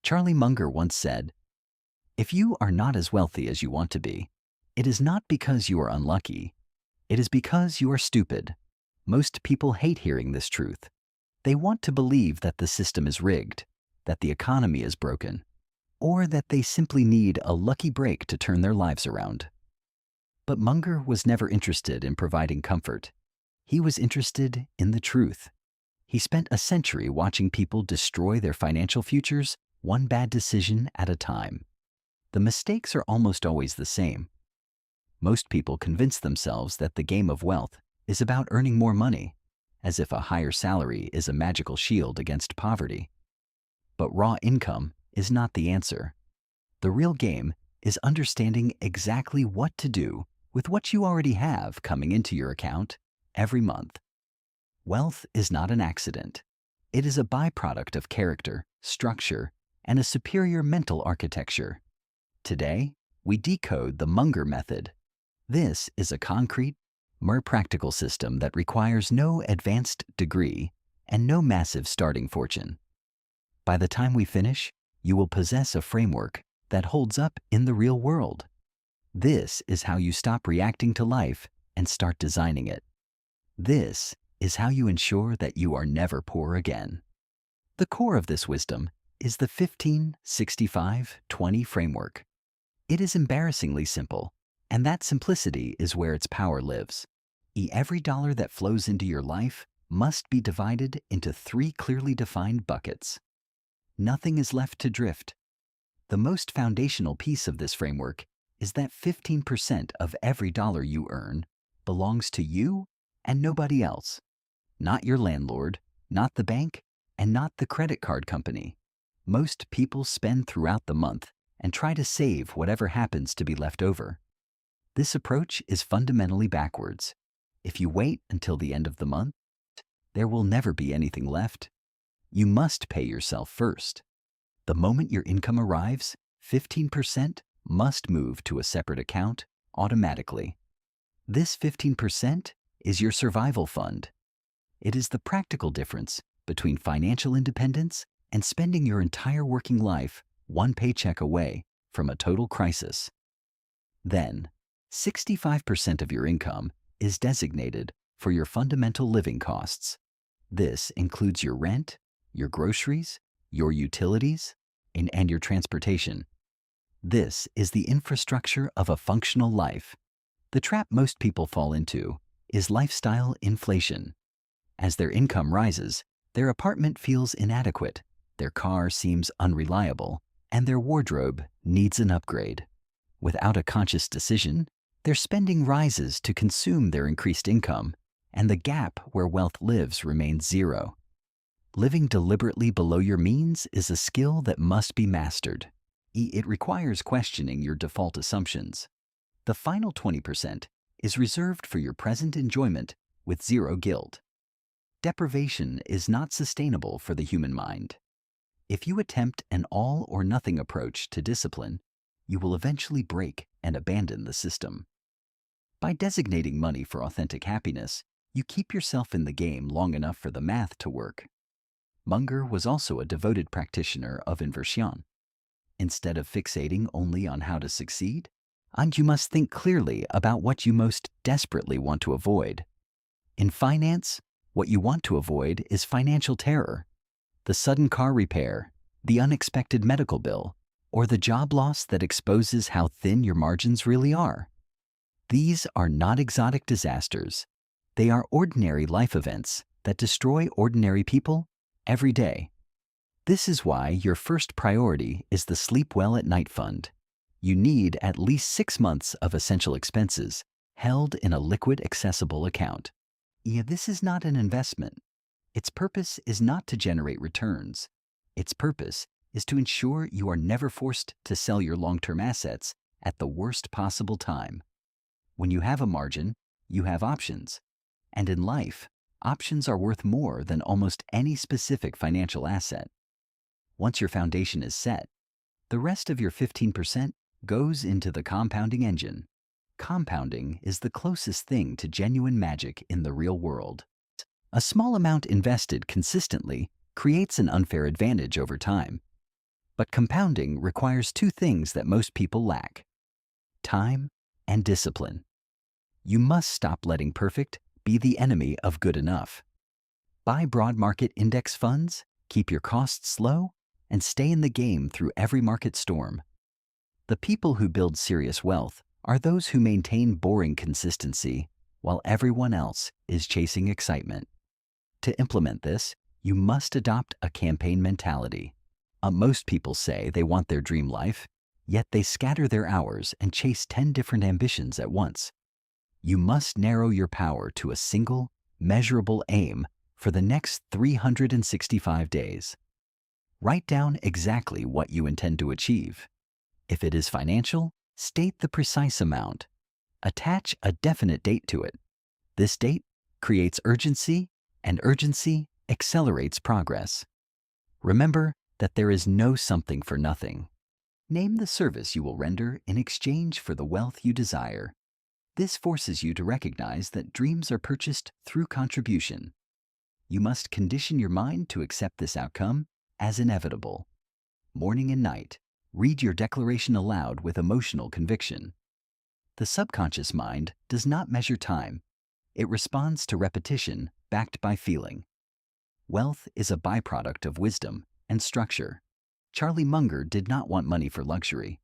Charlie Munger once said, "If you are not as wealthy as you want to be, it is not because you are unlucky. It is because you are stupid." Most people hate hearing this truth. They want to believe that the system is rigged, that the economy is broken, or that they simply need a lucky break to turn their lives around. But Munger was never interested in providing comfort. He was interested in the truth. He spent a century watching people destroy their financial futures one bad decision at a time. The mistakes are almost always the same. Most people convince themselves that the game of wealth is about earning more money, as if a higher salary is a magical shield against poverty. But raw income is not the answer. The real game is understanding exactly what to do with what you already have coming into your account every month. Wealth is not an accident. It is a byproduct of character, structure, and a superior mental architecture. Today, we decode the Munger Method. This is a concrete, more practical system that requires no advanced degree and no massive starting fortune. By the time we finish, you will possess a framework that holds up in the real world. This is how you stop reacting to life and start designing it. This is how you ensure that you are never poor again. The core of this wisdom is the 15-65-20 framework. It is embarrassingly simple, and that simplicity is where its power lives. Every dollar that flows into your life must be divided into 3 clearly defined buckets. Nothing is left to drift. The most foundational piece of this framework is that 15% of every dollar you earn belongs to you and nobody else. Not your landlord, not the bank, and not the credit card company. Most people spend throughout the month and try to save whatever happens to be left over. This approach is fundamentally backwards. If you wait until the end of the month, there will never be anything left. You must pay yourself first. The moment your income arrives, 15% must move to a separate account automatically. This 15% is your survival fund. It is the practical difference between financial independence and spending your entire working life one paycheck away from a total crisis. Then, 65% of your income is designated for your fundamental living costs. This includes your rent, your groceries, your utilities, and your transportation. This is the infrastructure of a functional life. The trap most people fall into is lifestyle inflation. As their income rises, their apartment feels inadequate, their car seems unreliable, and their wardrobe needs an upgrade. Without a conscious decision, their spending rises to consume their increased income, and the gap where wealth lives remains zero. Living deliberately below your means is a skill that must be mastered. It requires questioning your default assumptions. The final 20% is reserved for your present enjoyment with zero guilt. Deprivation is not sustainable for the human mind. If you attempt an all-or-nothing approach to discipline, you will eventually break and abandon the system. By designating money for authentic happiness, you keep yourself in the game long enough for the math to work. Munger was also a devoted practitioner of inversion. Instead of fixating only on how to succeed, you must think clearly about what you most desperately want to avoid. In finance, what you want to avoid is financial terror, the sudden car repair, the unexpected medical bill, or the job loss that exposes how thin your margins really are. These are not exotic disasters. They are ordinary life events that destroy ordinary people every day. This is why your first priority is the Sleep Well at Night Fund. You need at least 6 months of essential expenses held in a liquid, accessible account. This is not an investment. Its purpose is not to generate returns. Its purpose is to ensure you are never forced to sell your long-term assets at the worst possible time. When you have a margin, you have options. And in life, options are worth more than almost any specific financial asset. Once your foundation is set, the rest of your 15% goes into the compounding engine. Compounding is the closest thing to genuine magic in the real world. A small amount invested consistently creates an unfair advantage over time. But compounding requires two things that most people lack: time and discipline. You must stop letting perfect be the enemy of good enough. Buy broad market index funds, keep your costs low, and stay in the game through every market storm. The people who build serious wealth are those who maintain boring consistency while everyone else is chasing excitement. To implement this, you must adopt a campaign mentality. Most people say they want their dream life, yet they scatter their hours and chase 10 different ambitions at once. You must narrow your power to a single, measurable aim for the next 365 days. Write down exactly what you intend to achieve. If it is financial, state the precise amount. Attach a definite date to it. This date creates urgency, and urgency accelerates progress. Remember that there is no something for nothing. Name the service you will render in exchange for the wealth you desire. This forces you to recognize that dreams are purchased through contribution. You must condition your mind to accept this outcome as inevitable. Morning and night, read your declaration aloud with emotional conviction. The subconscious mind does not measure time. It responds to repetition backed by feeling. Wealth is a byproduct of wisdom and structure. Charlie Munger did not want money for luxury.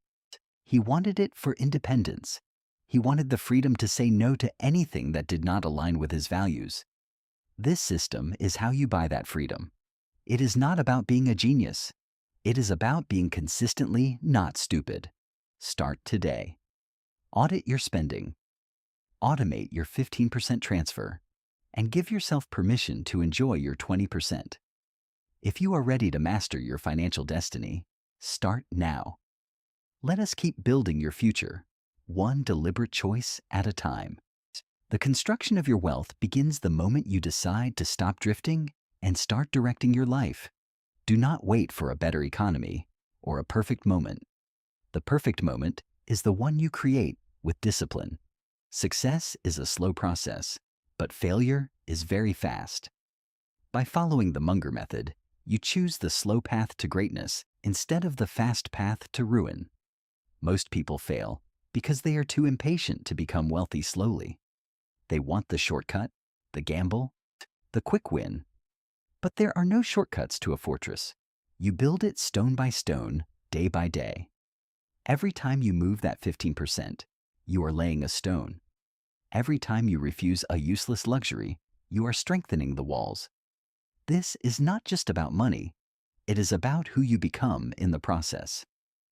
He wanted it for independence. He wanted the freedom to say no to anything that did not align with his values. This system is how you buy that freedom. It is not about being a genius. It is about being consistently not stupid. Start today. Audit your spending. Automate your 15% transfer, and give yourself permission to enjoy your 20%. If you are ready to master your financial destiny, start now. Let us keep building your future, one deliberate choice at a time. The construction of your wealth begins the moment you decide to stop drifting and start directing your life. Do not wait for a better economy or a perfect moment. The perfect moment is the one you create with discipline. Success is a slow process, but failure is very fast. By following the Munger Method, you choose the slow path to greatness instead of the fast path to ruin. Most people fail because they are too impatient to become wealthy slowly. They want the shortcut, the gamble, the quick win. But there are no shortcuts to a fortress. You build it stone by stone, day by day. Every time you move that 15%, you are laying a stone. Every time you refuse a useless luxury, you are strengthening the walls. This is not just about money. It is about who you become in the process.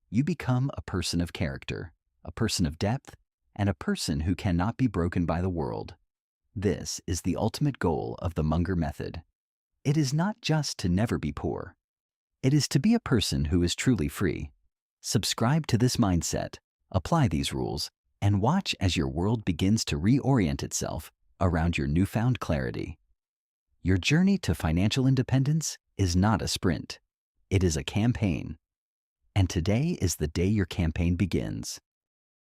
You become a person of character, a person of depth, and a person who cannot be broken by the world. This is the ultimate goal of the Munger Method. It is not just to never be poor. It is to be a person who is truly free. Subscribe to this mindset, apply these rules, and watch as your world begins to reorient itself around your newfound clarity. Your journey to financial independence is not a sprint. It is a campaign. And today is the day your campaign begins.